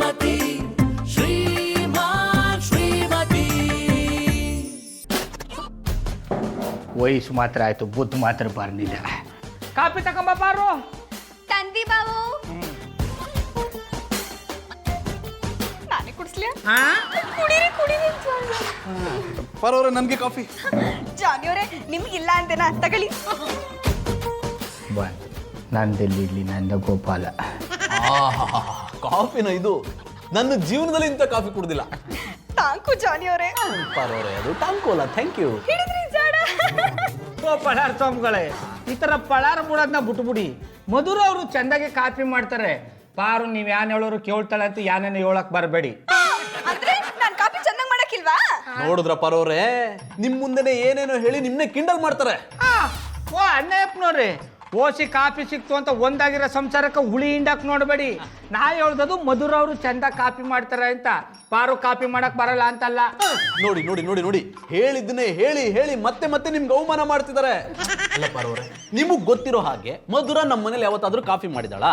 ಶ್ರೀಮತಿ ಶ್ರೀಮಾನ್ ಶ್ರೀಮತಿ. ವಯಸ್ಸು ಮಾತ್ರ ಆಯ್ತು, ಬುದ್ಧಿ ಮಾತ್ರ ಬರ್ನಿಲ್ಲ. ಕಾಪಿ ತಗೊಂಬ ಬಾರು. ತಂದಿ ಬಾವು ನಾನೇ ಕುಡಿಸ್ಲಿ? ಕುಡೀರಿ ಕುಡೀರಿ. ಪರವ್ರೆ ನನಗೆ ಕಾಫಿ. ಜಾನಿಯವರೇ ನಿಮ್ಗಿಲ್ಲ ಅಂತೇನಾ? ತಗೊಳ್ಳಿ. ಬಂದು ನಂದೆಲ್ಲಿ ನಂದ ಗೋಪಾಲ. ಕಾಫಿನ ಇದು ನನ್ನ ಜೀವನದಲ್ಲಿ ಇಂಥ ಕಾಫಿ ಕುಡ್ದಿಲ್ಲ. ತಾಂಕು ಜಾನಿಯವರೇ. ಪರವ್ರೆ ಅದು ಟಾಂಕು ಅಲ್ಲ, ಥ್ಯಾಂಕ್ ಯು. ಹಿಡಿದ್ರಿ ಜಾಡ. ಪಳಾರ ಸ್ವಾಮಿಗಳೇ, ಈ ಥರ ಪಳಾರ ಬಿಡೋದನ್ನ ಬಿಟ್ಬಿಡಿ. ಮಧುರ ಅವರು ಚಂದಾಗೆ ಕಾಪಿ ಮಾಡ್ತಾರೆ. ಪಾರು ನೀವು ಯಾನ್ ಹೇಳೋರು ಕೇಳ್ತಾಳೆ ಅಂತ ಯಾನೇನು ಹೇಳಕ್ ಬರಬೇಡಿ. ಅಂದ್ರೆ ನಾನ್ ಕಾಪಿ ಚಂದಂಗ್ ಮಾಡಕ್ಕಿಲ್ವಾ? ನೋಡಿದ್ರ ಪರವ್ರೆ, ನಿಮ್ ಮುಂದೆನೆ ಏನೇನೋ ಹೇಳಿ ನಿಮ್ನೆ ಕಿಂಡಲ್ ಮಾಡ್ತಾರೆ. ಓ ಅಣ್ಣಪ್ಪನವ್ರಿ, ಓಸಿ ಕಾಫಿ ಸಿಕ್ತು ಅಂತ ಒಂದಾಗಿರೋ ಸಂಸಾರಕ್ಕೆ ಹುಳಿ ಹಿಂಡಕ್ ನೋಡಬೇಡಿ. ನಾ ಹೇಳ್ದದು ಮಧುರ ಅವರು ಚಂದ ಕಾಪಿ ಮಾಡ್ತಾರೆ ಅಂತ, ಪಾರು ಕಾಪಿ ಮಾಡಕ್ ಬರಲ್ಲ ಅಂತಲ್ಲ. ನೋಡಿ ನೋಡಿ ನೋಡಿ ನೋಡಿ, ಹೇಳಿದ್ದನ್ನೇ ಹೇಳಿ ಹೇಳಿ ಮತ್ತೆ ಮತ್ತೆ ನಿಮ್ಗೆ ಅವಮಾನ ಮಾಡ್ತಿದ್ದಾರೆ. ಅಲ್ಲ ಪರವ್ರೆ, ನಿಮಗ್ ಗೊತ್ತಿರೋ ಹಾಗೆ ಮಧುರ ನಮ್ಮ ಮನೇಲಿ ಯಾವತ್ತಾದ್ರೂ ಕಾಫಿ ಮಾಡಿದಾಳ?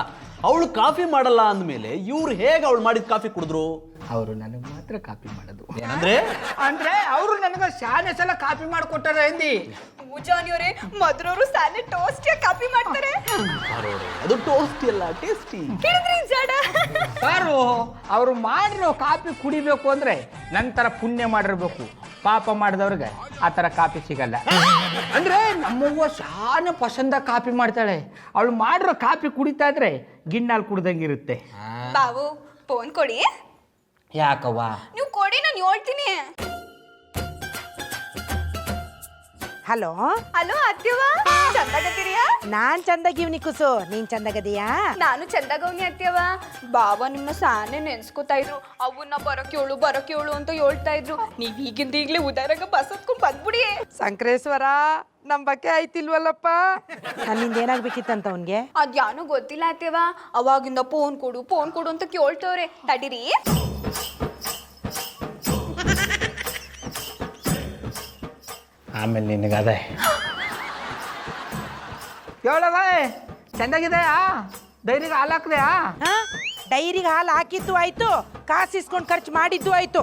ಅವಳು ಕಾಫಿ ಮಾಡಲ್ಲ ಅಂದ್ಮೇಲೆ ಇವ್ರು ಹೇಗೆ ಅವಳು ಮಾಡಿದ ಕಾಫಿ ಕುಡಿದ್ರು? ಅವರು ನನಗೆ ಮಾತ್ರ ಕಾಪಿ ಮಾಡೋದು. ಏನಂದ್ರೆ ಅಂದ್ರೆ ಅವರು ನನಗೆ ಶಾನೆ ಸಲ ಕಾಪಿ ಮಾಡಿಕೊಟ್ಟಾರೆ ಎಂದಿ. ಜಾನಿಯವರೇ, ಮಧುರವರು ಸಾನೆ ಟೋಸ್ಟಿಯಾಗಿ ಕಾಪಿ ಮಾಡ್ತಾರೆ. ಅದು ಟೋಸ್ಟಿ ಅಲ್ಲ, ಟೇಸ್ಟಿ. ಹಿಡಿದ್ರಿ ಜಾಡ. ಪಾರು ಅವರು ಮಾಡಿರೋ ಕಾಪಿ ಕುಡಿಬೇಕು ಅಂದ್ರೆ ನಂತರ ಪುಣ್ಯ ಮಾಡಿರ್ಬೇಕು. ಪಾಪ ಮಾಡಿದವ್ರಿಗೆ ಆ ಥರ ಕಾಪಿ ಸಿಗಲ್ಲ. ಅಂದ್ರೆ ನಮ್ಮವ್ವ ಶಾನೆ ಪಸಂದ ಕಾಪಿ ಮಾಡ್ತಾಳೆ. ಅವಳು ಮಾಡಿರೋ ಕಾಪಿ ಕುಡಿತಾ ಇದ್ರೆ ಗಿಣ್ಣಾಲ್ ಕುಡ್ದಂಗಿರುತ್ತೆ. ಬಾವು ಫೋನ್ ಕೊಡಿ. ಯಾಕವ್ವ? ನೀವು ಕೊಡಿ, ನಾನು ಹೇಳ್ತೀನಿ. Hello hello ಅತ್ಯವ, ಚಂದಾಗದಿರಿಯಾ? ನಾನ್ ಚಂದಾಗಿವ್ನಿ ಕುಸು, ನೀನ್ ಚಂದಾಗದಿಯಾ? ನಾನು ಚಂದಾಗವ್ನಿ ಅತ್ಯವ. ಬಾವ ನಿಮ್ನ ಸಾನೆ ನೆನ್ಸ್ಕೊತಾ ಇದ್ರು. ಅವನ್ನ ಬರಕೇಳು ಅಂತ ಹೇಳ್ತಾ ಇದ್ರು. ನೀವ್ ಈಗಿಂದ ಈಗ್ಲೇ ಉದಾರಾಗ ಬಸ್ ಹತ್ಕೊಂಡ್ ಬಂದ್ಬಿಡಿ. ಸಂಕ್ರೇಶ್ವರ ನಮ್ ಬಗ್ಗೆ ಆಯ್ತಿಲ್ವಲ್ಲಪ್ಪ. ನನ್ನಿಂದ ಏನಾಗ್ಬೇಕಿತ್ತಂತ ಅವನ್ಗೆ? ಅದ್ಯಾನೋ ಗೊತ್ತಿಲ್ಲ ಅತ್ಯವ. ಅವಾಗಿಂದ ಫೋನ್ ಕೊಡು ಅಂತ ಕೇಳ್ತವ್ರೆ. ತಡೀರಿ. ಆಮೇಲೆ ನಿನಗದೆ ಹೇಳವ, ಚಂದಾಗಿದೆಯಾ? ಡೈರಿಗೆ ಹಾಲು ಹಾಕ್ದೆಯಾ? ಡೈರಿಗೆ ಹಾಲು ಹಾಕಿದ್ದು ಆಯ್ತು, ಕಾಸು ಇಸ್ಕೊಂಡು ಖರ್ಚು ಮಾಡಿದ್ದು ಆಯ್ತು.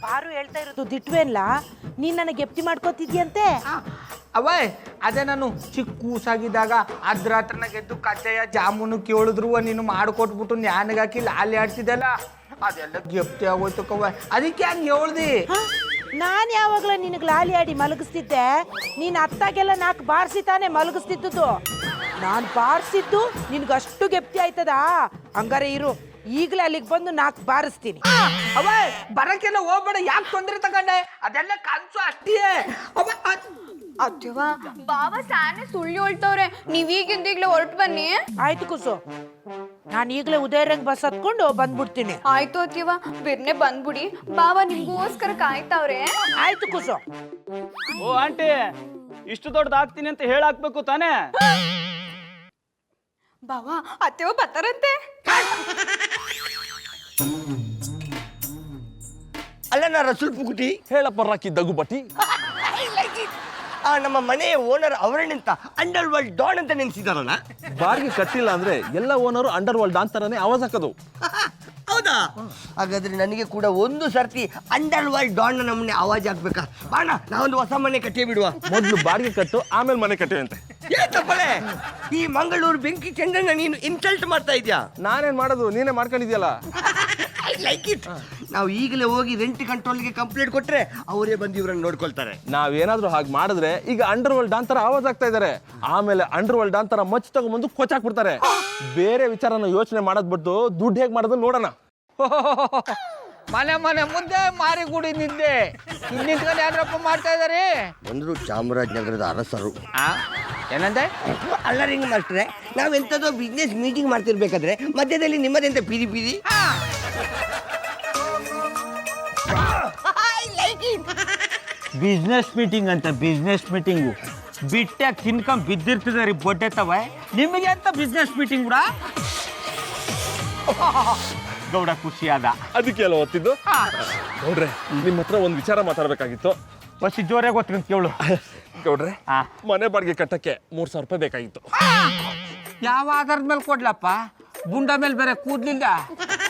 ಪಾರು ಹೇಳ್ತಾ ಇರೋದು ದಿಟ್ವೇನ್ಲ, ನೀನ್ ನನಗೆ ಎಪ್ತಿ ಮಾಡ್ಕೋತಿದ್ಯಂತೆ. ಅವೇ ಅದೇ ನಾನು ಚಿಕ್ಕ ಕೂಸಾಗಿದ್ದಾಗ ಅದ್ರ ಹತ್ರನಾಗ ಎದ್ದು ಕಜ್ಜಾಯ ಜಾಮೂನು ಕೇಳಿದ್ರು ನೀನು ಮಾಡಿಕೊಟ್ಬಿಟ್ಟು ನ್ಯಾನಗಾಕಿ ಲಾಲಿ ಆಡ್ತಿದ್ದಲ್ಲ, ಅದೆಲ್ಲ ಗೆಪ್ತಿ ಆಗೋಯ್ತು ಕವ್ವ. ಅದಕ್ಕೆ ಹಂಗೆ ಹೇಳ್ದಿ. ನಾನ್ ಯಾವಾಗ್ಲ ನಿನಗೆ ಲಾಲಿ ಆಡಿ ಮಲಗಿಸ್ತಿದ್ದೆ? ನೀನ್ ಅತ್ತಾಗೆಲ್ಲ ನಾಲ್ಕು ಬಾರಿಸಿ ತಾನೆ ಮಲಗಿಸ್ತಿದ್ದು. ನಾನ್ ಬಾರಿಸಿದ್ದು ನಿನ್ಗಷ್ಟು ಗೆಪ್ತಿ ಆಯ್ತದಾ? ಹಂಗಾರೆ ಇರು, ಈಗಲೇ ಅಲ್ಲಿಗೆ ಬಂದು ನಾಲ್ಕು ಬಾರಿಸ್ತೀನಿ. ಅವೇ ಬರಕ್ಕೆಲ್ಲ ಹೋಗ್ಬೇಡ, ಯಾಕೆ ತೊಂದರೆ ತಗೊಂಡೆ? ಅದೆಲ್ಲ ಕನ್ಸು ಅಷ್ಟೇ. ಅತ್ಯವ, ಬಾವ ಸಾನೆ ಸುಳ್ಳು ಹೇಳ್ತವ್ರೆ. ನೀವ್ ಈಗಿಂದ ಈಗ್ಲೇ ಹೊರಟು ಬನ್ನಿ. ಆಯ್ತು ಕುಸು, ನಾನು ಈಗಲೇ ಉದಯರಂಗ್ ಬಸ್ ಹತ್ಕೊಂಡು ಬಂದ್ಬಿಡ್ತೀನಿ. ಆಯ್ತು ಅತ್ಯವ, ಬಿರ್ನೆ ಬಂದ್ಬಿಡಿ. ಬಾವ ನಿಮ್ಗೋಸ್ಕರ ಕಾಯ್ತಾವ್ರೆ. ಆಯ್ತು ಕುಸು. ಓ ಆಂಟಿ, ಇಷ್ಟು ದೊಡ್ಡದಾಗ್ತೀನಿ ಅಂತ ಹೇಳಾಕ್ಬೇಕು ತಾನೇ? ಬಾವ ಅತ್ಯವ ಬರ್ತಾರಂತೆ. ಅಲ್ಲ ನಾ ರಸೂಲ್ ಪುಗುಟಿ ಹೇಳಪ್ಪ ರಾಕಿ ದಗುಬಟಿ. ನಮ್ಮ ಮನೆಯ ಓನರ್ ಅವರನ್ನಿಂತ ಅಂಡರ್ ವರ್ಲ್ಡ್ ಡಾನ್ ಅಂತ ನೆನ್ಸಿದಾರಲ್ಲ. ಬಾಡಿಗೆ ಕಟ್ಟಿಲ್ಲ ಅಂದ್ರೆ ಎಲ್ಲ ಓನರು ಅಂಡರ್ ವರ್ಲ್ಡ್ ಅಂತಾರನೇ ಆವಾಜ್ ಹಾಕೋದು. ಹೌದಾ? ಹಾಗಾದ್ರೆ ನನಗೆ ಕೂಡ ಒಂದು ಸರ್ತಿ ಅಂಡರ್ ವರ್ಲ್ಡ್ ಡಾನ್ ನಮ್ಮನೆ ಆವಾಜ್ ಹಾಕ್ಬೇಕಾ? ಬಾಣ, ನಾವೊಂದು ಹೊಸ ಮನೆ ಕಟ್ಟಿ ಬಿಡುವ. ಮೊದ್ಲು ಬಾಡಿಗೆ ಕಟ್ಟು, ಆಮೇಲೆ ಮನೆ ಕಟ್ಟಿವಂತೆ. ತಪ್ಪಳೆ, ಈ ಮಂಗಳೂರು ಬೆಂಕಿ ಚಂದ್ರನ ನೀನು ಇನ್ಸಲ್ಟ್ ಮಾಡ್ತಾ ಇದ್ಯಾ? ನಾನೇನ್ ಮಾಡೋದು, ನೀನೇ ಮಾಡ್ಕೊಂಡಿದ್ಯಲ್ಲ. I like it. ನಾವು ಈಗಲೇ ಹೋಗಿ ರೆಂಟ್ ಕಂಟ್ರೋಲ್ಗೆ ಕಂಪ್ಲೇಂಟ್ ಕೊಟ್ರೆ ಅವರೇ ಬಂದು ಇವ್ರನ್ನ ನೋಡ್ಕೊಳ್ತಾರೆ. ನಾವೇನಾದ್ರೂ ಹಾಗೆ ಮಾಡಿದ್ರೆ ಈಗ ಅಂಡರ್ ವರ್ಲ್ಡ್ ಡಾನ್ತರ ಆವಾಜ್ ಆಗ್ತಾ ಇದಾರೆ, ಆಮೇಲೆ ಅಂಡರ್ ವರ್ಲ್ಡ್ ಡಾನ್ತರ ಮಚ್ಚ ತಗೊಂಡ್ಬಂದು ಕೊಚ್ಚಾಕ್ಬಿಡ್ತಾರೆ. ಬೇರೆ ವಿಚಾರನ ಯೋಚನೆ ಮಾಡೋದ್ ಬಿಟ್ಟು ದುಡ್ಡು ಹೇಗೆ ಮಾಡೋದು ನೋಡೋಣ. ಮನೆ ಮನೆ ಮುಂದೆ ಮಾರಿಗುಡಿ ನಿಂದೆ ನಿಂತ್ಕೊಂಡು ಯಾರಪ್ಪ ಮಾಡ್ತಾ ಇದಾರೆ? ಬಂದ್ರು ಚಾಮರಾಜನಗರದ ಅರಸರು. ಏನಂದೆ? ಅಲ್ಲ ರಿಂಗ್ ಮಾಸ್ಟ್ರೆ, ನಾವೆಂಥದೋ ಬಿಸ್ನೆಸ್ ಮೀಟಿಂಗ್ ಮಾಡ್ತಿರ್ಬೇಕಾದ್ರೆ ಮಧ್ಯದಲ್ಲಿ ನಿಮ್ಮದೆಂತ ಪಿರಿ ಪಿರಿ. ಬಿಸ್ನೆಸ್ ಮೀಟಿಂಗ್ ಅಂತ, ಬಿಸ್ನೆಸ್ ಮೀಟಿಂಗು ಬಿಟ್ಟಾಗ ತಿನ್ಕೊಂಡ್ ಬಿದ್ದಿರ್ತದೆ ರೀ ಬೊಡ್ಡೆ ತವ. ನಿಮಗೆ ಅಂತ ಬಿಸ್ನೆಸ್ ಮೀಟಿಂಗ್ ಕೂಡ ಗೌಡ ಖುಷಿಯಾದ. ಅದಕ್ಕೆ ಎಲ್ಲ ಓದ್ತಿದ್ದು. ನೋಡ್ರೆ, ನಿಮ್ಮ ಹತ್ರ ಒಂದು ವಿಚಾರ ಮಾತಾಡ್ಬೇಕಾಗಿತ್ತು. ಬಸ್ ಜೋರಾಗಿ ಗೊತ್ತಿರ ಕೇಳು. ಗೌಡ್ರೆ, ಮನೆ ಬಾಡಿಗೆ ಕಟ್ಟಕ್ಕೆ 3,000 ರೂಪಾಯಿ ಬೇಕಾಗಿತ್ತು. ಯಾವ ಆಧಾರದ ಮೇಲೆ ಕೊಡ್ಲಪ್ಪ? ಬುಂಡ ಮೇಲೆ ಬೇರೆ ಕೂದ್ಲಿಲ್ಲ.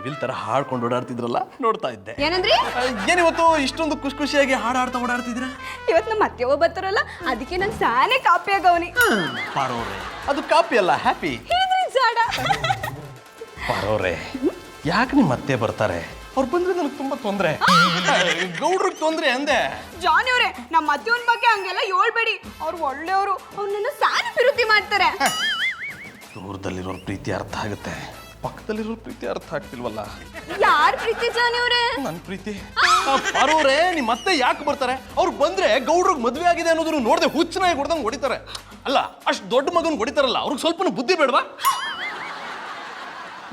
ನವಿಲ್ ತರ ಹಾಡ್ಕೊಂಡು ಓಡಾಡ್ತಿದ್ರಲ್ಲ ನೋಡ್ತಾ ಇದ್ದೆ. ಏನಂದ್ರಿ? ಏನಿವತ್ತು ಇಷ್ಟೊಂದು ಖುಷಿ ಖುಷಿಯಾಗಿ ಹಾಡಾಡ್ತಾ ಓಡಾಡ್ತಿದ್ರ? ಇವತ್ತು ನಮ್ಮ ಅತ್ತೆವ ಬರ್ತಾರಲ್ಲ, ಅದಕ್ಕೆ ನಾನು ಸಾನೆ ಕಾಪಿ ಆಗವನಿ. ಪಾರೋರೆ, ಅದು ಕಾಪಿ ಅಲ್ಲ, ಹ್ಯಾಪಿ. ಜಾಡ ಪಾರೋರೆ, ಯಾಕೆ ನಿಮ್ಮ ಅತ್ತೆ ಬರ್ತಾರೆ? ಅವ್ರು ಬಂದ್ರೆ ನನಗೆ ತುಂಬಾ ತೊಂದ್ರೆ. ಗೌಡ್ರಿಗೆ ತೊಂದ್ರೆ ಅಂದೆ. ಜಾನಿ ಅವ್ರೆ, ನಮ್ಮ ಅತ್ತೆಯವನ ಬಗ್ಗೆ ಹಂಗೆಲ್ಲ ಹೇಳ್ಬೇಡಿ. ಅವ್ರು ಒಳ್ಳೆಯವರು, ಅವ್ರು ನನ್ನ ಸಾನೆ ವಿರುದ್ಧಿ ಮಾಡ್ತಾರೆ. ದೂರದಲ್ಲಿರೋ ಪ್ರೀತಿ ಅರ್ಥ ಆಗುತ್ತೆ, ಪಕ್ಕದಲ್ಲಿರೋ ಪ್ರೀತಿ ಅರ್ಥ ಆಗ್ತಿಲ್ವಲ್ಲ. ಯಾರ್ ಪ್ರೀತಿ ಜಾನಿ ಅವ್ರೆ? ನನ್ನ ಪ್ರೀತಿ. ಪಾರೋರೆ, ನಿಮ್ಮ ಅತ್ತೆ ಯಾಕೆ ಬರ್ತಾರೆ? ಅವ್ರು ಬಂದ್ರೆ ಗೌಡ್ರಿಗೆ ಮದ್ವೆ ಆಗಿದೆ ಅನ್ನೋದನ್ನು ನೋಡದೆ ಹುಚ್ಚನಾಗಿ ಹೊಡೆದಂಗೆ ಹೊಡಿತಾರೆ. ಅಲ್ಲ, ಅಷ್ಟು ದೊಡ್ಡ ಮಗನ್ ಹೊಡಿತಾರಲ್ಲ, ಅವ್ರಿಗೆ ಸ್ವಲ್ಪ ಬುದ್ಧಿ ಬೇಡವಾ?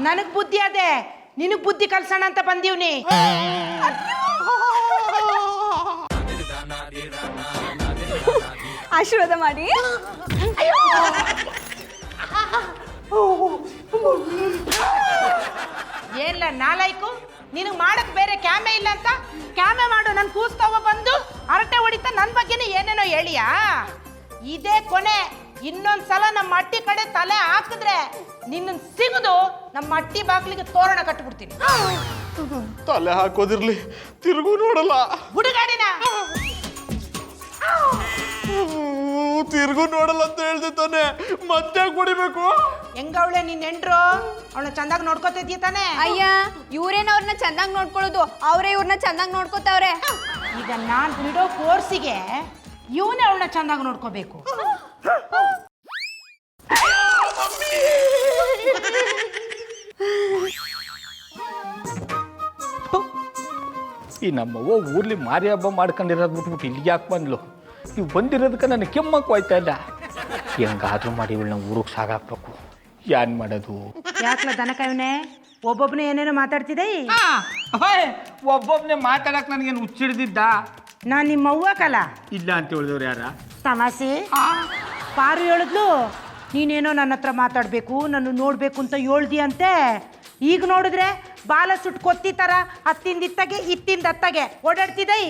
ನನಗ್ ಬುದ್ಧಿ ಅದೇ, ನಿನಗ್ ಬುದ್ಧಿ ಕಲ್ಸೋಣ ಅಂತ ಬಂದೀವ್ನಿ. ಆಶೀರ್ವಾದ ಮಾಡಿ. ಏನ್ಲ ನಾಲಾಯ್ಕು, ನಿನಗ್ ಮಾಡಕ್ ಬೇರೆ ಕ್ಯಾಮೆ ಇಲ್ಲ ಅಂತ ಕ್ಯಾಮೆ ಮಾಡು. ನನ್ ಕೂಸ್ತವ ಬಂದು ಹರಟೆ ಹೊಡಿತಾ ನನ್ ಬಗ್ಗೆನೇ ಏನೇನೋ ಹೇಳಿಯಾ? ಇದೇ ಕೊನೆ. ಇನ್ನೊಂದ್ಸಲ ನಮ್ಮ ಅಟ್ಟಿ ಕಡೆ ತಲೆ ಹಾಕಿದ್ರೆ ನಿನ್ನ ಸಿಗದು ನಮ್ಮ ಅಟ್ಟಿ ಬಾಗ್ಲಿಗೆ ತೋರಣ ಕಟ್ಬಿಡ್ತೀನಿ. ತಲೆ ಹಾಕೋದಿರ್ಲಿ, ತಿರುಗು ನೋಡಲ್ಲ. ಹುಡುಗಾಡಿನ ತಿರುಗು ನೋಡಲ್ಲ ಅಂತ ಹೇಳ್ದೆ ತಾನೆ, ಮತ್ತೆ ಕುಡಿಬೇಕು. ಹೆಂಗವಳೆ ನಿನ್ ಹೆಂಡ್ರು? ಅವಳ ಚಂದಾಗಿ ನೋಡ್ಕೋತಿದ್ಯ ತಾನೆ? ಅಯ್ಯ, ಇವ್ರೇನ ಅವ್ರನ್ನ ಚಂದಾಗಿ ನೋಡ್ಕೊಳ್ಳೋದು, ಅವರೇ ಇವ್ರನ್ನ ಚಂದಾಗಿ ನೋಡ್ಕೋತಾವ್ರೆ. ಈಗ ನಾನ್ ಬಿಡೋ ಕೋರ್ಸಿಗೆ ಇವನೇ ಅವಳನ್ನ ಚಂದಾಗಿ ನೋಡ್ಕೋಬೇಕು. ಈ ನಮ್ಮವ್ವ ಊರ್ಲಿ ಮಾರಿ ಹಬ್ಬ ಮಾಡ್ಕೊಂಡಿರೋದು ಬಿಟ್ಬಿಟ್ಟು ಇಲ್ಲಿಗೆ ಯಾಕೆ ಬಂದ್ಲು? ಇವು ಬಂದಿರೋದಕ್ಕೆ ನನಗೆ ಕೆಮ್ಮಕ್ಕೆ ಹೋಯ್ತಾ ಇಲ್ಲ. ಹೆಂಗಾದ್ರೂ ಮಾಡಿ ಇವಳನ್ನ ಊರಿಗೆ ಸಾಗಾಕ್ಬೇಕು. ಏನ್ ಮಾಡೋದು? ಯಾಕ್ಲ ದನಕಾಯವನೆ ಒಬ್ಬೊಬ್ಬನೇ ಏನೇನೋ ಮಾತಾಡ್ತಿದ್ದೆ? ಒಬ್ಬೊಬ್ಬನೇ ಮಾತಾಡಕ್ ನನಗೇನು ಹುಚ್ಚಿಡ್ದಿದ್ದ? ನಾನ್ ನಿಮ್ಮ ಅವ್ವ ಕಲ ಇಲ್ಲ ಅಂತ ಹೇಳಿದವ್ರು ಯಾರ? ತಮಾಸೆ. ಪಾರು ಹೇಳಿದ್ಲು ನೀನೇನೋ ನನ್ನ ಹತ್ರ ಮಾತಾಡ್ಬೇಕು, ನನ್ನ ನೋಡ್ಬೇಕು ಅಂತ ಹೇಳ್ದಿ ಅಂತೆ. ಈಗ ನೋಡಿದ್ರೆ ಬಾಲ ಸುಟ್ಟು ಕೊತ್ತಿ ತರ ಹತ್ತಿಂದಿತ್ತಗೆ ಇತ್ತಿಂದ ಹತ್ತಗೆ ಓಡಾಡ್ತಿದ್ದೈ.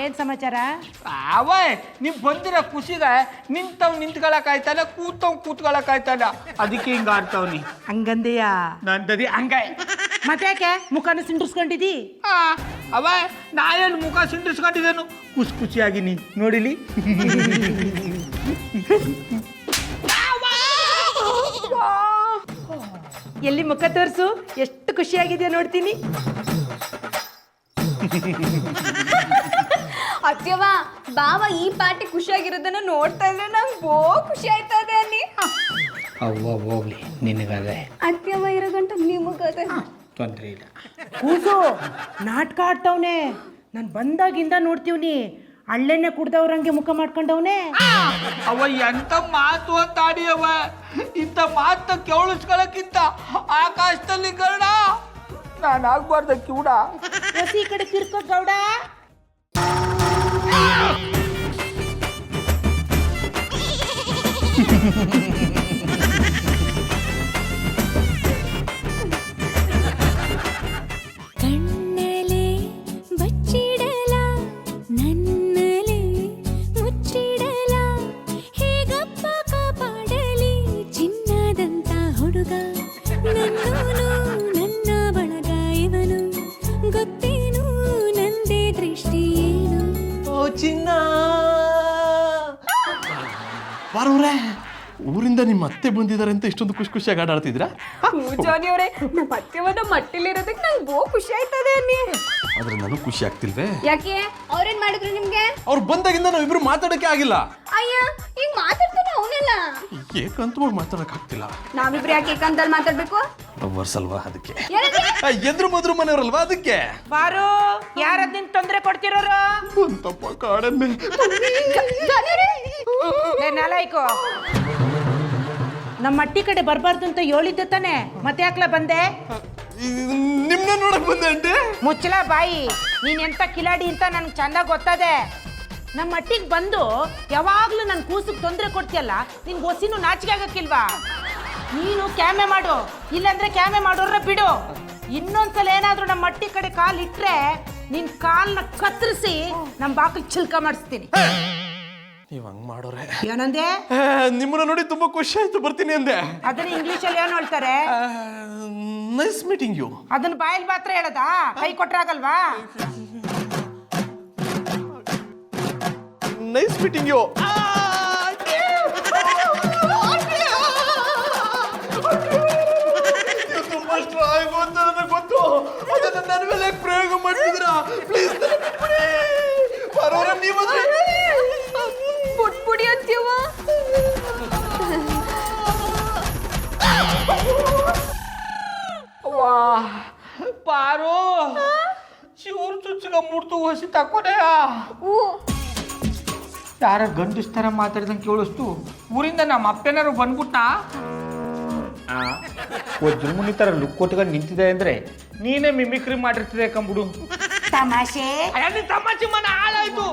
ಏನ್ ಸಮಾಚಾರ? ಅವಯ್ ನೀವು ಬಂದಿರೋ ಖುಷಿಗೆ ನಿಂತ್ಕೊಳಕಾಯ್ತಲ್ಲ, ಕೂತ್ಕೊಳಕಾಯ್ತಲ್ಲ, ಅದಕ್ಕೆ ಹಿಂಗ ಆಡ್ತಾವ್ನಿ. ಹಂಗಂದೆಯಾ? ನಂದದಿ ಹಂಗ. ಮತ್ತ್ಯಾಕೆ ಮುಖನ ಸಿಂಡ್ರಿಸ್ಕೊಂಡಿದ್ದಿ? ಅವ ನಾಯೇನು ಮುಖ ಸಿಂಡಿಸ್ಕೊಂಡಿದ್ದೇನು, ಖುಷಿಯಾಗಿನಿ ನೋಡಿಲಿ. ಎಲ್ಲಿ ಮುಖ ತೋರಿಸು, ಎಷ್ಟು ಖುಷಿಯಾಗಿದೆಯಾ ನೋಡ್ತೀನಿ. ಅತ್ಯವ ಬಾವ ಈ ಪಾಟಿ ಖುಷಿಯಾಗಿರೋದನ್ನ ನೋಡ್ತಾ ಇದ್ರೆ ನಂಗೆ ಬೋ ಖುಷಿ ಆಯ್ತದೆ ಅನ್ನಿ. ಅವ್ವ ಹೋಗ್ಲಿ, ನಿನಗದೆ. ಅತ್ಯವ ಇರೋ ಗಂಟ ನಿಮಗದೆ ತೊಂದ್ರೆ ಇಲ್ಲ. ಕೂಸು ನಾಟಕ ಆಡ್ತವ್ನೆ. ನಾನು ಬಂದಾಗಿಂದ ನೋಡ್ತೀವ್ನಿ, ಹಳ್ಳೆಣ್ಣೆ ಕುಡ್ದವ್ರಂಗೆ ಮುಖ ಮಾಡ್ಕೊಂಡವ್ನೆ. ಅವ ಎಂತ ಮಾತು ಅಂತ ಆಡಿಯವ, ಇಂಥ ಮಾತ ಕೇಳಿಸ್ಕೊಳಕ್ಕಿಂತ ಆಕಾಶದಲ್ಲಿ ಗರುಡ. ನಾನು ಆಗ್ಬಾರ್ದ ಕಿವುಡ. ಹೊಸಿ ಕಡೆ ತಿರ್ಕೋ ಗೌಡ. ಕಣ್ಣಲೆ ಬಚ್ಚಿಡಲ ನನ್ನಲೆ ಮುಚ್ಚಿಡಲ, ಹೇಗಪ್ಪ ಕಾಪಾಡಲಿ ಚಿನ್ನದಂತ ಹುಡುಗ ನನ್ನೋನು ನನ್ನ ಬಳಗ ಇವನು, ಗೊತ್ತೇನು ನಂದೇ ದೃಷ್ಟಿ ಏನು. ಓ ಚಿನ್ನ. ಪಾರೋರೆ, ಊರಿಂದ ನಿಮ್ಮ ಅತ್ತೆ ಬಂದಿದ್ದಾರೆ ಅಂತ ಇಷ್ಟೊಂದು ಖುಷಿಯಾಗಿ ಆಡಾಡ್ತಿದ್ರಾ? ಜಾನಿ ಅವರೇ, ನಮ್ಮ ಅತ್ಯವನ್ನ ಮಟ್ಟಿಲಿರೋದಕ್ಕೆ ನಂಗೆ ಬೋ ಖುಷಿ ಆಯ್ತದೆ ಅನ್ನಿ. ಆದ್ರೆ ನನಗೆ ಖುಷಿ ಆಗ್ತಿಲ್ವೇ? ಯಾಕೆ? ಅವ್ರೇನ್ ಮಾಡಿದ್ರು ನಿಮ್ಗೆ? ಅವ್ರು ಬಂದಾಗಿಂದ ನಾವಿಬ್ರು ಮಾತಾಡಕ್ಕೆ ಆಗಿಲ್ಲ. ಅಯ್ಯ, ಈಗ ಮಾತಾಡ್ತಾನೆ ಅವನೆಲ್ಲ. ಏಕಂತವಾಗಿ ಮಾತಾಡಕ್ ಆಗ್ತಿಲ್ಲ. ನಾವಿಬ್ರು ಯಾಕೆ ಏಕಾಂತಲ್ಲಿ ಮಾತಾಡ್ಬೇಕು? ವರ್ಷಲ್ವಾ ಅದಕ್ಕೆ. ಏನಂದ್ರೆ? ಎದ್ರು ಮದ್ರು ಮನೆಯವ್ರಲ್ವಾ ಅದಕ್ಕೆ. ಬಾರು, ಯಾರದ್ ನಿನ್ ತೊಂದ್ರೆ ಕೊಡ್ತಿರೋರು? ಅಂತಪ್ಪ ಕಾಡನ್ನೇ. ನಾಲಾಯ್ಕೋ, ನಮ್ಮ ಅಟ್ಟಿ ಕಡೆ ಬರಬಾರ್ದು ಅಂತ ಹೇಳಿದ್ದೆ ತಾನೆ, ಮತ್ತೆ ಯಾಕ್ಲ ಬಂದೆ? ನಿಮ್ನ ನೋಡಕ್ ಬಂದೆ ಅಂತೆ. ಮುಚ್ಚಲ ಬಾಯಿ, ನೀನ್ ಎಂತ ಕಿಲಾಡಿ ಅಂತ ನನ್ಗೆ ಚಂದ ಗೊತ್ತದೆ. ನಮ್ಮ ಅಟ್ಟಿಗೆ ಬಂದು ಯಾವಾಗ್ಲೂ ನನ್ನ ಕೂಸಿಗೆ ತೊಂದರೆ ಕೊಡ್ತೀಯಲ್ಲ, ನಿನ್ಗೆ ಹೊಸಿನೂ ನಾಚಿಕೆ ಆಗಕ್ಕಿಲ್ವಾ? ನೀನು ಕ್ಯಾಮೆ ಮಾಡು, ಇಲ್ಲಾಂದ್ರೆ ಕ್ಯಾಮೆ ಮಾಡೋರ ಬಿಡು. ಇನ್ನೊಂದ್ಸಲ ಏನಾದ್ರೂ ನಮ್ಮ ಅಟ್ಟಿ ಕಡೆ ಕಾಲ್ ಇಟ್ರೆ ನಿನ್ ಕಾಲ್ನ ಕತ್ತರಿಸಿ ನಮ್ಮ ಬಾಕಲ್ ಚಿಲ್ಕ ಮಾಡಿಸ್ತೀನಿ. ನೀವು ಹಂಗ್ ಮಾಡೋರೆ. ಏನಂದೆ? ನಿಮ್ಮನ್ನ ನೋಡಿ ತುಂಬಾ ಖುಷಿ ಆಯ್ತು, ಬರ್ತೀನಿ ಅಂದೆ. ಅದನ್ನ ಇಂಗ್ಲಿಷಲ್ಲಿ ಏನು ಹೇಳ್ತಾರೆ? Nice meeting you. ಅದನ್ನ ಬಾಯಲ್ಲಿ ಮಾತ್ರ ಹೇಳದಾ? ಕೈ ಕೊಟ್ರಾಗಲ್ವಾ? Nice meeting you. ತುಂಬಾ ಸ್ಟ್ರಾಂಗ್ ಅಂತ ನನಗೆ ಗೊತ್ತು. ಅದನ್ನ ನನ್ನ ಮೇಲೆ ಪ್ರಯೋಗ ಮಾಡ್ತಿದ್ದೀರಾ? ಪ್ಲೀಸ್ ನೀವು ಬಿಟ್ಬಿಡಿ ಅತ್ಯವ. ವಾ ಪಾರು ಶಿವರು ಚುಚ್ಚಗ ಮುಡ್ತು ಹಸಿ ತಕ್ಕೋದೆಯ. ಯಾರ ಗಂಡಸ್ತರ ಮಾತಾಡ್ದಂಗೆ ಕೇಳಿಸ್ತು. ಊರಿಂದ ನಮ್ಮ ಅಪ್ಪೇನಾರು ಬಂದ್ಬಿಟ್ಟ. ವಜ್ರಮುನಿ ತರ ಲುಕ್ ಕೊಟ್ಕೊಂಡು ನಿಂತಿದೆ ಅಂದ್ರೆ ನೀನೇ ಮಿಮಿಕ್ರಿ ಮಾಡಿರ್ತಿದೆ ಕಂಬಿಡು. ತಮಾಷೆ ತಮಾಷೆ ಮನ ಹಾಳಾಯ್ತು.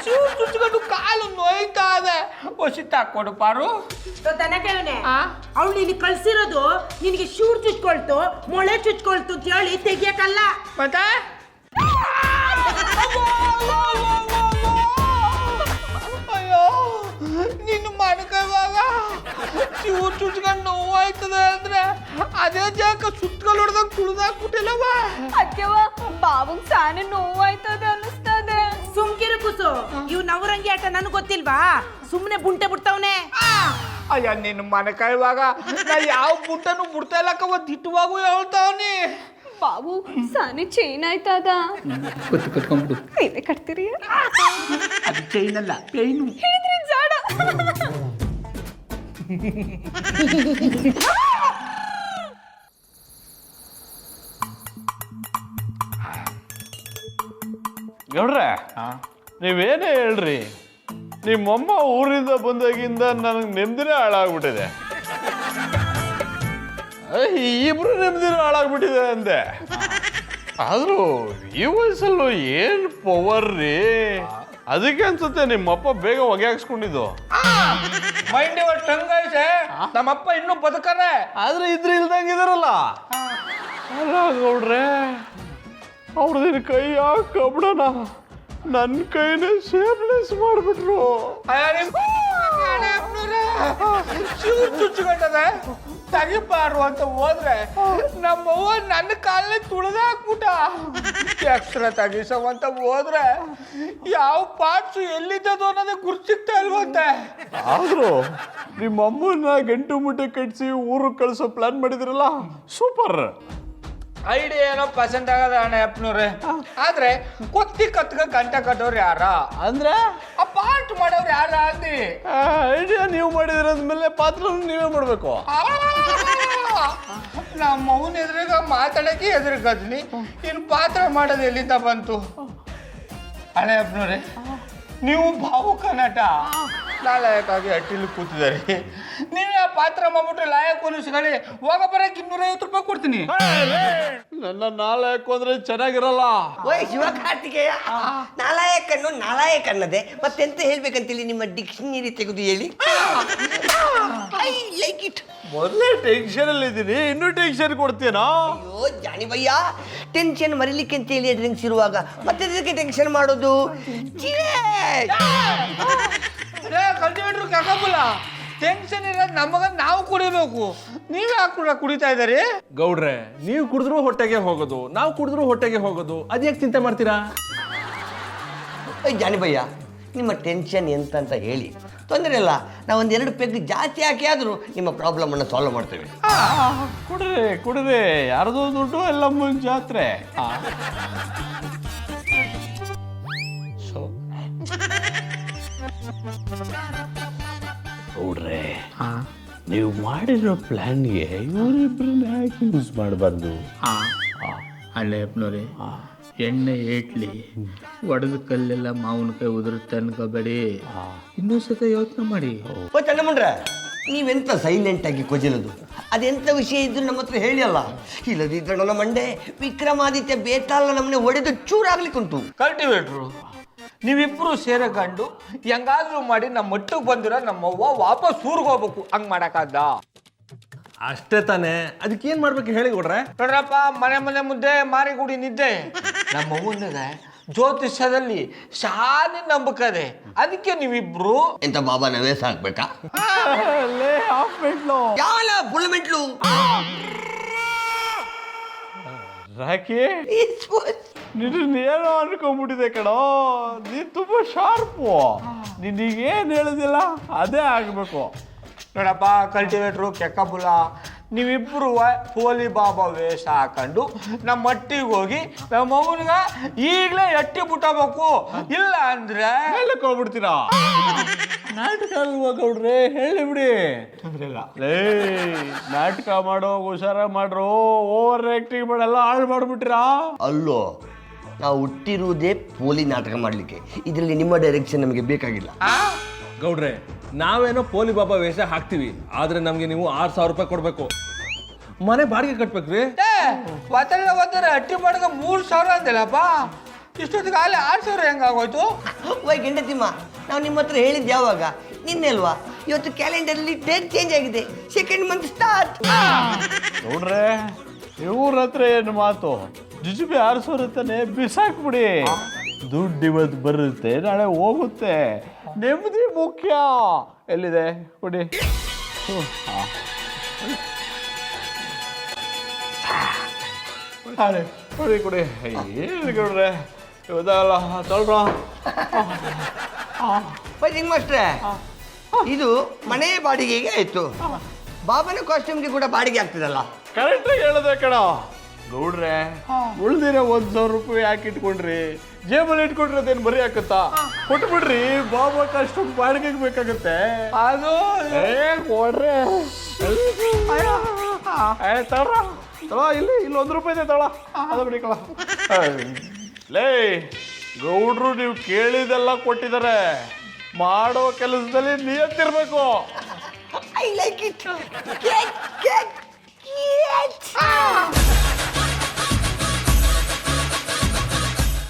ಚುಚ್ಕೊಂಡು ಕಾಲು ನೋಯ್ತಾ ಇದೆ. ಹಸಿ ತಕ್ಕೊಡು ಪಾರು. ಅವಳು ನಿನಗೆ ಕಳ್ಸಿರೋದು ನಿನಗೆ ಶೂರ್ ಚುಚ್ಕೊಳ್ತು, ಮೊಳೆ ಚುಚ್ಕೊಳ್ತು ಅಂತ ಹೇಳಿ ತೆಗಿಯಕ್ಕಲ್ಲ. ಮತ್ತೆ ಅಯ್ಯೋ ನಿನ್ನ ಮಣ್ಕವಾಗ ಶಿವರು ಚುಚ್ಕೊಂಡು ನೋವಾಯ್ತದೆ ಅಂದ್ರೆ ಅದೇ ಜಾಗ ಸುತ್ತಗಳು ಹೊಡೆದಂಗೆ ತುಳಿದಾಕ್ಬಿಟ್ಟಿಲ್ಲವ. ಅತ್ಯವ ಬಾವಂಗ್ ಸಾನೆ ನೋವಾಯ್ತದೆ ಅನ್ನಿಸ್ತದೆ. ಸುಮ್ಕಿರು ಕುಸು, ಇವ್ ನವರಂಗಿ ಆಟ ನನಗೆ ಗೊತ್ತಿಲ್ವಾ? ಸುಮ್ಮನೆ ಬುಂಟೆ ಬಿಡ್ತಾವನೆ. ಅಯ್ಯ ನಿನ್ನ ಮನಕಾಯುವಾಗ ನಾ ಯಾವ ಬುಟ್ಟನು ಬಿಡ್ತಾ ಇಲ್ಲಕ್ಕ ದಿಟ್ಟವಾಗೂ ಹೇಳ್ತಾವನಿ. ಬಾವು ಸಾನೆ ಚೈನ್ ಆಯ್ತದ. ಕಟ್ಕೊಂಡ್ಬಿಡು. ನೀವೇ ಕಟ್ತೀರಿ? ಅದು ಚೈನ್ ಅಲ್ಲ, ಪೇಯ್ನು. ಹೇಳಿದ್ರಿ ಜಾಡ. ಗೌಡ್ರೆ, ನೀವೇನೇ ಹೇಳ್ರಿ, ನಿಮ್ಮಮ್ಮ ಊರಿಂದ ಬಂದಾಗಿಂದ ನನಗೆ ನೆಮ್ಮದಿನೇ ಹಾಳಾಗ್ಬಿಟ್ಟಿದೆ. ಇಬ್ರು ನೆಮ್ಮದಿನೇ ಹಾಳಾಗ್ಬಿಟ್ಟಿದೆ ಅಂದೆ. ಆದ್ರೂ ಈ ವಯಸ್ಸಲ್ಲೂ ಏನ್ ಪವರ್ ರೀ. ಅದಕ್ಕೆ ಅನ್ಸುತ್ತೆ ನಿಮ್ಮಪ್ಪ ಬೇಗ ಹೊಗೆ ಹಾಕ್ಸ್ಕೊಂಡಿದ್ದು. ಮೈಂಡ್ ಟಂಗೈಸೆ ನಮ್ಮಪ್ಪ ಇನ್ನೂ ಬದುಕರೆ. ಆದ್ರೆ ಇದ್ರೆ ಇಲ್ದಂಗಿದಾರಲ್ಲ. ಅಲ್ಲ ಗೌಡ್ರೆ, ಅವ್ರದಿನ ಕೈ ಕಬ್ಬಡನ ನನ್ನ ಕೈನೇ ಶೇಪ್ಲೆಸ್ ಮಾಡ್ಬಿಟ್ರು. ಚುಚ್ಕೊಂಡದ ತೆಗಿಬಾರು ಅಂತ ಹೋದ್ರೆ ನಮ್ಮವ್ವ ನನ್ನ ಕಾಲಲ್ಲಿ ತುಳಿದಾಕ್ಬಿಟ್ಟ. ಎಕ್ಸ್ಟ್ರಾ ತೆಗಿಸವಂತ ಹೋದ್ರೆ ಯಾವ ಪಾರ್ಟ್ಸ್ ಎಲ್ಲಿದ್ದದು ಅನ್ನೋದೇ ಗುರ್ತು ಸಿಗ್ತಾ ಇಲ್ವಂತೆ. ಆದ್ರೂ ನಿಮ್ಮಮ್ಮನ ಗಂಟು ಮುಟ್ಟೆ ಕಟ್ಸಿ ಊರಿಗೆ ಕಳ್ಸೋ ಪ್ಲಾನ್ ಮಾಡಿದ್ರಲ್ಲ, ಸೂಪರ್ ಐಡಿಯಾ. ಏನೋ ಪಸಂದ್ ಆಗದ ಅಣ್ಣ ಅಪ್ಪನವ್ರೆ. ಆದ್ರೆ ಕೊತ್ತಿ ಕತ್ಕ ಗಂಟೆ ಕಟ್ಟೋರು ಯಾರ ಅಂದ್ರೆ ಆ ಪಾರ್ಟ್ ಮಾಡೋರು ಯಾರ ಅಂದಿ. ಐಡಿಯಾ ನೀವು ಮಾಡಿದ್ರಂದ್ಮೇಲೆ ಪಾತ್ರ ನೀವೇ ಮಾಡ್ಬೇಕು. ನಮ್ಮ ಮೌನ ಎದುರಿಗ ಮಾತಾಡಕ್ಕೆ ಎದುರುಗದ್ನಿ, ಇನ್ನು ಪಾತ್ರ ಮಾಡೋದು ಎಲ್ಲಿಂದ ಬಂತು? ಹಳೆ ಅಪ್ಪನವ್ರೆ, ನೀವು ಭಾವುಕ ನಟ ನಾಲಾಯಕ್ಕಾಗಿ ಅಟ್ಟಿಲಿ ಕೂತಿದ್ದಾರೆ. ನೀವೇ ಆ ಪಾತ್ರ ಮಾಡ್ಬಿಟ್ರೆ ಲಾಯಕ್ ಅನಿಸ್ಕೊಳ್ಳಿ. ಹೋಗ ಬರಕ್ಕೆ 250 ರೂಪಾಯಿ ಕೊಡ್ತೀನಿ. ನನ್ನ ನಾಲ್ಕು ಅಂದ್ರೆ ಚೆನ್ನಾಗಿರಲ್ಲ. ಓಯ್ ಶಿವಕಾರ್ತಿಕೇಯ, ನಾಲಾಯಕನ್ನು ನಾಲಾಯಕ್ ಅನ್ನದೆ ಮತ್ತೆಂತ ಹೇಳ್ಬೇಕಂತೇಳಿ ನಿಮ್ಮ ಡಿಕ್ಷನರಿ ತೆಗೆದು ಹೇಳಿ. I like it. ಮೊದಲೇ ಟೆನ್ಷನ್ ಅಲ್ಲಿ ಇದ್ದೀನಿ, ಇನ್ನೂ ಟೆನ್ಷನ್ ಕೊಡ್ತೀನಾ? ಅಯ್ಯೋ ಜಾನಿ ಭಯ್ಯ, ಟೆನ್ಷನ್ ಮರಿಲಿಕ್ಕೆ ಅಂತ ಹೇಳಿ ಡ್ರಿಂಕ್ಸ್ ಇರುವಾಗ ಮತ್ತೆ ಅದಕ್ಕೆ ಟೆನ್ಷನ್ ಮಾಡೋದು? ಕಲ್ಟಿವೇಟ್ರು ಕಕ್ಕಬಲ್ಲ. ಟೆನ್ಷನ್ ಇರೋದು ನಮಗ ನಾವು ಕುಡಿಬೇಕು. ನೀವೇ ಯಾಕೆ ಕುಡಿತಾ ಇದ್ದೀರಿ? ಗೌಡ್ರೆ, ನೀವು ಕುಡಿದ್ರು ಹೊಟ್ಟೆಗೆ ಹೋಗೋದು, ನಾವು ಕುಡಿದ್ರು ಹೊಟ್ಟೆಗೆ ಹೋಗೋದು, ಅದ್ಯಾಕೆ ಚಿಂತೆ ಮಾಡ್ತೀರಾ? ಜಾನಿ ಭಯ್ಯ, ನಿಮ್ಮ ಟೆನ್ಷನ್ ಎಂತ ಅಂತ ಹೇಳಿ, ತೊಂದರೆ ಇಲ್ಲ. ನಾವು ಒಂದೆರಡು ಪೆಗ್ ಜಾಸ್ತಿ ಹಾಕಿ ಆದರೂ ನಿಮ್ಮ ಪ್ರಾಬ್ಲಮನ್ನು ಸಾಲ್ವ್ ಮಾಡ್ತೇವೆ. ಕುಡ್ರಿ ಕುಡ್ರಿ, ಯಾರ್ದೋ ದುಡ್ಡು ಎಲ್ಲ ಜಾತ್ರೆ. ಗೌಡ್ರೆ, ನೀವು ಮಾಡಿರೋ ಪ್ಲಾನ್ಗೆ ಇವರಿಬ್ಬರನ್ನ ಯಾಕೆ ಯೂಸ್ ಮಾಡಬಾರ್ದು? ಅಲ್ಲೇ ಅಪ್ಪನವ್ರೆ, ಎಣ್ಣೆ ಏಟ್ಲಿ ಒಡೆದ ಕಲ್ಲೆಲ್ಲ ಮಾವಿನಕಾಯಿ ಉದುರುತ್ತೆ ಅನ್ಕೋಬೇಡಿ. ಇನ್ನೊಂದು ಸತ ಯೋಚನೆ ಮಾಡಿ. ಓ ಚಂಡಮುಂಡ್ರ, ನೀವೆಂತ ಸೈಲೆಂಟ್ ಆಗಿ ಕೊಜಲದು? ಅದೆಂಥ ವಿಷಯ ಇದ್ರು ನಮ್ಮ ಹತ್ರ ಹೇಳಿ ಅಲ್ಲ. ಇಲ್ಲದಿದ್ರೆ ನನ್ನ ಮಂಡೆ ವಿಕ್ರಮಾದಿತ್ಯ ಬೇತಾಳ ನಮ್ಮನೆ ಹೊಡೆದು ಚೂರಾಗ್ಲಿಕ್ಕೆ ಉಂಟು. ಕಲ್ಟಿವೇಟ್ರು, ನೀವಿಬ್ರು ಸೇರಕೊಂಡು ಹೆಂಗಾದ್ರೂ ಮಾಡಿ ನಮ್ಮ ಮಟ್ಟಿಗೆ ಬಂದಿರೋ ನಮ್ಮವ್ವ ವಾಪಸ್ ಊರಿಗೆ ಹೋಗ್ಬೇಕು. ಹಂಗ್ ಮಾಡಕ್ಕಾದ? ಅಷ್ಟೇ ತಾನೇ. ಅದಕ್ಕೇನ್ ಮಾಡ್ಬೇಕು ಹೇಳಿ ಕೊಡ್ರೆ? ನೋಡ್ರಪ್ಪ, ಮನೆ ಮನೆ ಮುದ್ದೆ ಮಾರಿಗುಡಿ ನಿದ್ದೆ. ನಮ್ಮ ಅವ್ವನಿಗೆ ಜ್ಯೋತಿಷ್ಯದಲ್ಲಿ ಶಾನೆ ನಂಬಕದೆ. ಅದಕ್ಕೆ ನೀವಿಬ್ರು ಎಂತ ಬಾಬಾನ ವೇಷ ಹಾಕ್ಬೇಕಾ? ಲೇ ಹಾಕ್ಬಿಟ್ಲು ಯಾವ ಫುಲ್ ಮೆಟ್ಲು? ರಾಕಿ ನೀನೇನೋ ಅನ್ಕೊಂಡ್ಬಿಟ್ಟಿದೆ ಕಣೋ. ನೀನ್ ತುಂಬಾ ಶಾರ್ಪು. ನಿನಗೇನು ಹೇಳುದಿಲ್ಲ ಅದೇ ಆಗ್ಬೇಕು. ನೋಡಪ್ಪ ಕಲ್ಟಿವೇಟ್ರು ಕೆಕ್ಕಬುಲ, ನೀವಿಬ್ರು ಪೋಲಿ ಬಾಬಾ ವೇಷ ಹಾಕೊಂಡು ನಮ್ಮ ಮಟ್ಟಿಗೆ ಹೋಗಿ ನಮ್ಮ ಮಗುನಿಗ ಈಗಲೇ ಎಟ್ಟಿ ಬಿಟ್ಟಬೇಕು. ಇಲ್ಲ ಅಂದ್ರೆ ಹೇಳಕ್ ಹೋಗ್ಬಿಡ್ತೀರಾ? ನಾಟಕ ಅಲ್ವಾ ಗೌಡ್ರೆ, ಹೇಳಿ ಬಿಡಿ. ಲೇ ನಾಟಕ ಮಾಡೋ ಹುಷಾರ ಮಾಡ್ರು. ಓವರ್ ಆಕ್ಟಿಂಗ್ ಮಾಡಲ್ಲ, ಹಾಳು ಮಾಡ್ಬಿಟ್ಟಿರಾ. ಅಲ್ಲೋ, ನಾವು ಹುಟ್ಟಿರುವುದೇ ಪೋಲಿ ನಾಟಕ ಮಾಡಲಿಕ್ಕೆ. ಇದರಲ್ಲಿ ನಿಮ್ಮ ಡೈರೆಕ್ಷನ್ ನಮಗೆ ಬೇಕಾಗಿಲ್ಲ. ಗೌಡ್ರೆ, ನಾವೇನೋ ಪೋಲಿ ಬಾಬಾ ವೇಷ ಹಾಕ್ತಿವಿ, ಆದ್ರೆ ನಮ್ಗೆ ನೀವು 6,000 ರೂಪಾಯಿ ಕೊಡ್ಬೇಕು. ಮನೆ ಬಾಡಿಗೆ ಕಟ್ಬೇಕ್ರಿ. ಒತ್ತಡ ಅಟ್ಟಿ ಮಾಡಿದ 3,000 ಅಂದಿಲ್ಲಪ್ಪ. ಇಷ್ಟೊತ್ತಿಗೆ ಅಲ್ಲಿ 6,000 ಹೆಂಗಾಗೋಯ್ತು? ವೈ ಗೆಂಡತಿಮ್ಮ, ನಾವು ನಿಮ್ಮ ಹತ್ರ ಹೇಳಿದ್ದು ಯಾವಾಗ? ನಿನ್ನೆ ಅಲ್ವಾ? ಇವತ್ತು ಕ್ಯಾಲೆಂಡರ್ಲಿ ಡೇಟ್ ಚೇಂಜ್ ಆಗಿದೆ. 2nd month start. ನೋಡ್ರೆ, ಇವ್ರ ಹತ್ರ ಏನು ಮಾತು? ಜುಜುಬಿ 6,000 ತಾನೆ, ಬಿಸಾಕ್ಬಿಡಿ. ದುಡ್ಡು ಇವತ್ತು ಬರುತ್ತೆ, ನಾಳೆ ಹೋಗುತ್ತೆ. ನೆಮ್ಮದಿ ಮುಖ್ಯ. ಎಲ್ಲಿದೆ ಕೊಡಿ. ಕೊಡಿ ಕೊಡಿ. ಏನು ಗೌಡ್ರೆ ಇವತ್ತಲ್ಲ ತೊಳ್ರ. ವೈ ಮಾಸ್ಟ್ರೆ, ಇದು ಮನೆ ಬಾಡಿಗೆಗೆ ಆಯ್ತು. ಬಾಬನ ಕಾಸ್ಟ್ಯೂಮ್ಗೆ ಕೂಡ ಬಾಡಿಗೆ ಆಗ್ತದಲ್ಲ? ಕರೆಕ್ಟಾಗಿ ಹೇಳಿದೆ ಕಣ ಗೌಡ್ರೆ. ಉಳ್ದಿರ 1,000 ರೂಪಾಯಿ ಯಾಕೆ ಇಟ್ಕೊಂಡ್ರಿ? ಜೇಬಲ್ಲಿ ಇಟ್ಕೊಂಡ್ರೆ ಅದೇನು ಬರೀ ಹಾಕತ್ತಾ? ಕೊಟ್ಬಿಡ್ರಿ, ಬಾಬಾ ಕಾಸ್ಟ್ಯೂಮ್ ಬಾಡಿಗೆಗೆ ಬೇಕಾಗುತ್ತೆ. ಅದು ಕೊಡ್ರೆ ತಳ ಇಲ್ಲಿ 1 ರೂಪಾಯಿ ಇದೆ, ತಳ ಅದು ಬಿಡಿಕಳ. ಲೇ ಗೌಡ್ರು, ನೀವು ಕೇಳಿದೆಲ್ಲ ಕೊಟ್ಟಿದ್ದಾರೆ. ಮಾಡೋ ಕೆಲಸದಲ್ಲಿ ನಿಯತ್ತಿರ್ಬೇಕು. I like it.